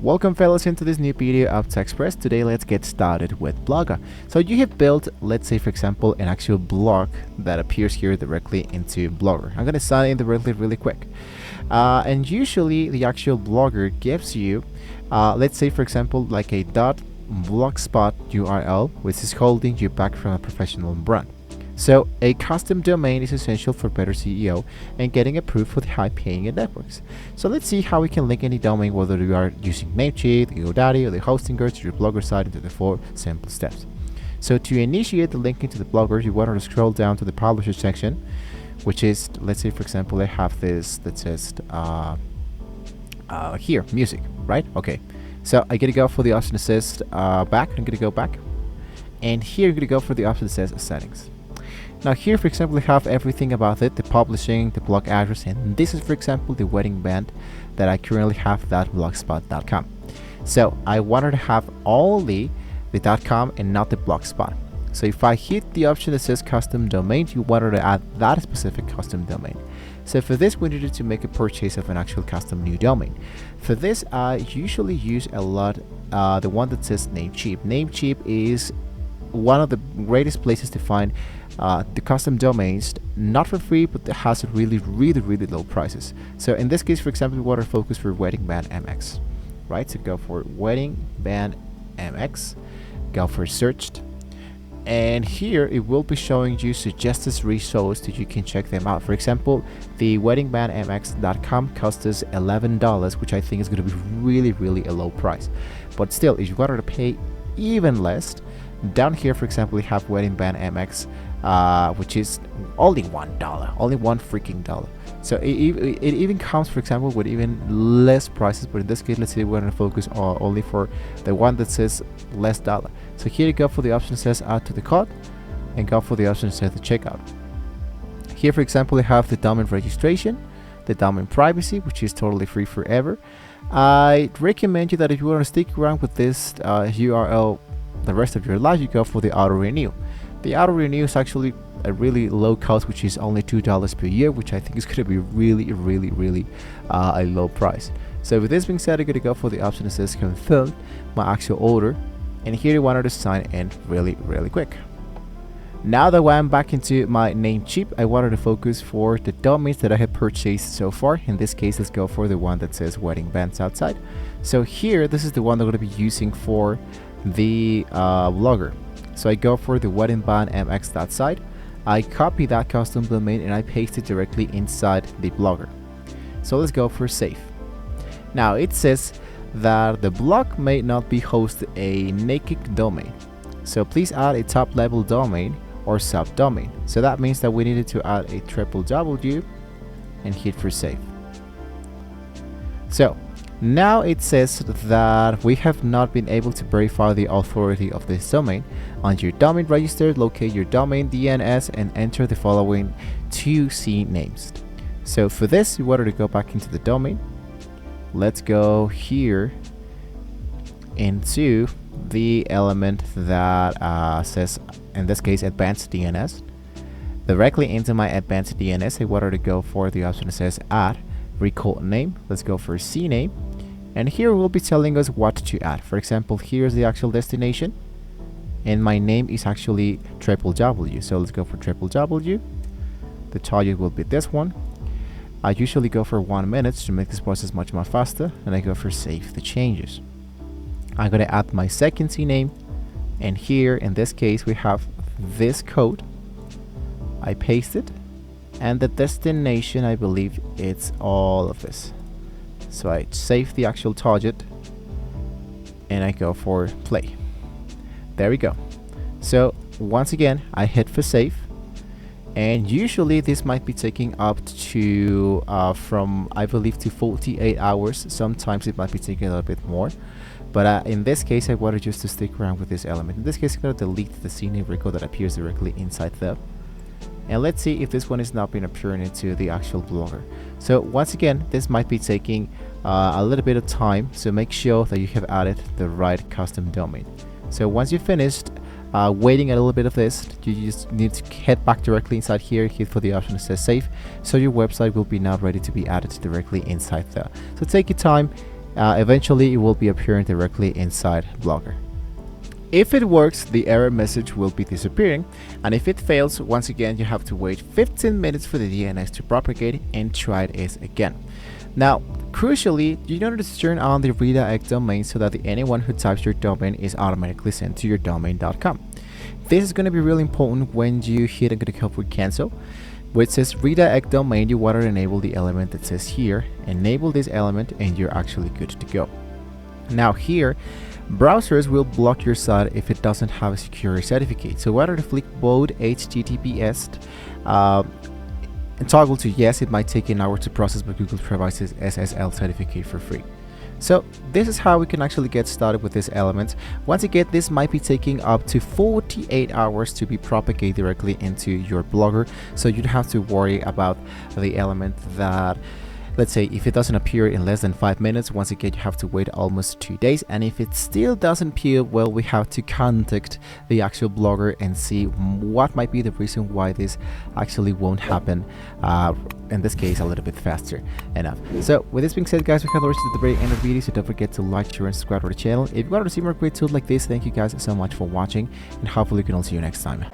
Welcome fellas into this new video of TechSpress. Today let's get started with Blogger. So you have built, let's say for example, an actual blog that appears here directly into Blogger. I'm gonna sign in directly really quick. And usually the actual Blogger gives you, let's say for example, like a .blogspot URL, which is holding you back from a professional brand. So a custom domain is essential for better SEO and getting approved for the high-paying networks. So let's see how we can link any domain, whether you are using Namecheap, GoDaddy, or the hosting guards to your Blogger site into the 4 simple steps. So to initiate the linking to the Blogger, you want to scroll down to the Publisher section, which is, let's say for example, I have this that says here, music, right? Okay. So I'm gonna go for the option that says back. I'm gonna go back, and here I'm gonna go for the option that says settings. Now here, for example, I have everything about it, the publishing, the blog address, and this is, for example, the wedding band that I currently have .blogspot.com. So I wanted to have only the .com and not the blogspot. So if I hit the option that says custom domain, you wanted to add that specific custom domain. So for this, we needed to make a purchase of an actual custom new domain. For this, I usually use a lot the one that says Namecheap. Namecheap is one of the greatest places to find the custom domains, not for free, but it has really low prices. So in this case, for example, we want to focus for Wedding Band MX, right? So go for Wedding Band MX, go for searched, and here it will be showing you suggested results that you can check them out. For example, the weddingbandmx.com costs us $11, which I think is going to be really a low price. But still, if you wanted to pay even less, down here, for example, we have Wedding Band MX, which is only $1, only $1 freaking dollar. So it even comes, for example, with even less prices. But in this case, let's say we're going to focus on only for the one that says less dollar. So here you go for the option that says add to the cart, and go for the option that says the checkout. Here, for example, we have the domain registration, the domain privacy, which is totally free forever. I recommend you that if you want to stick around with this URL the rest of your life, you go for the auto renew. The auto renew is actually a really low cost, which is only $2 per year, which I think is going to be really a low price. So with this being said, I'm going to go for the option that says confirm my actual order, and here you wanted to sign in really quick. Now that I'm back into my Namecheap, I wanted to focus for the domains that I have purchased so far. In this case, let's go for the one that says wedding bands outside. So here, this is the one that I'm going to be using for the Blogger. So I go for the weddingbandmx.site, I copy that custom domain and I paste it directly inside the Blogger. So let's go for save. Now it says that the blog may not be hosted a naked domain, so please add a top level domain or subdomain. So that means that we needed to add a www and hit for save. So now it says that we have not been able to verify the authority of this domain. On your domain register, locate your domain DNS and enter the following 2 CNAMEs. So for this, you wanted to go back into the domain. Let's go here into the element that says, in this case, advanced DNS. Directly into my advanced DNS, I wanted to go for the option that says add record name. Let's go for CNAME. And here we'll be telling us what to add. For example, here's the actual destination, and my name is actually www. So let's go for www. The target will be this one. I usually go for 1 minute to make this process much more faster, and I go for save the changes. I'm going to add my second CNAME, and here in this case we have this code. I paste it, and the destination, I believe it's all of this. So I save the actual target and I go for play. There we go. So once again, I hit for save, and usually this might be taking up to from, I believe, to 48 hours. Sometimes it might be taking a little bit more, but in this case I wanted just to stick around with this element. In this case, I'm going to delete the CNAME record that appears directly inside there. And let's see if this one is not being appearing into the actual Blogger. So once again, this might be taking a little bit of time, so make sure that you have added the right custom domain. So once you've finished waiting a little bit of this, you just need to head back directly inside here, hit for the option that says save, so your website will be now ready to be added directly inside there. So take your time eventually it will be appearing directly inside Blogger. If it works, the error message will be disappearing, and if it fails, once again you have to wait 15 minutes for the DNS to propagate and try it again. Now, crucially, you need to turn on the redirect domain so that anyone who types your domain is automatically sent to your domain.com. This is going to be really important when you hit and click with cancel, which says redirect domain. You want to enable the element that says here, enable this element, and you're actually good to go. Now here, browsers will block your site if it doesn't have a security certificate. So whether to flick bold HTTPS and toggle to yes, it might take an hour to process, but Google provides this SSL certificate for free. So this is how we can actually get started with this element. Once again, this might be taking up to 48 hours to be propagated directly into your Blogger, so you don't have to worry about the element that, let's say, if it doesn't appear in less than 5 minutes, once again you have to wait almost 2 days, and if it still doesn't appear, well, we have to contact the actual Blogger and see what might be the reason why this actually won't happen, in this case a little bit faster enough. So with this being said, guys, we have reached the very end of the video, so don't forget to like, share, and subscribe to the channel. If you want to see more great tools like this, thank you guys so much for watching, and hopefully we can all see you next time.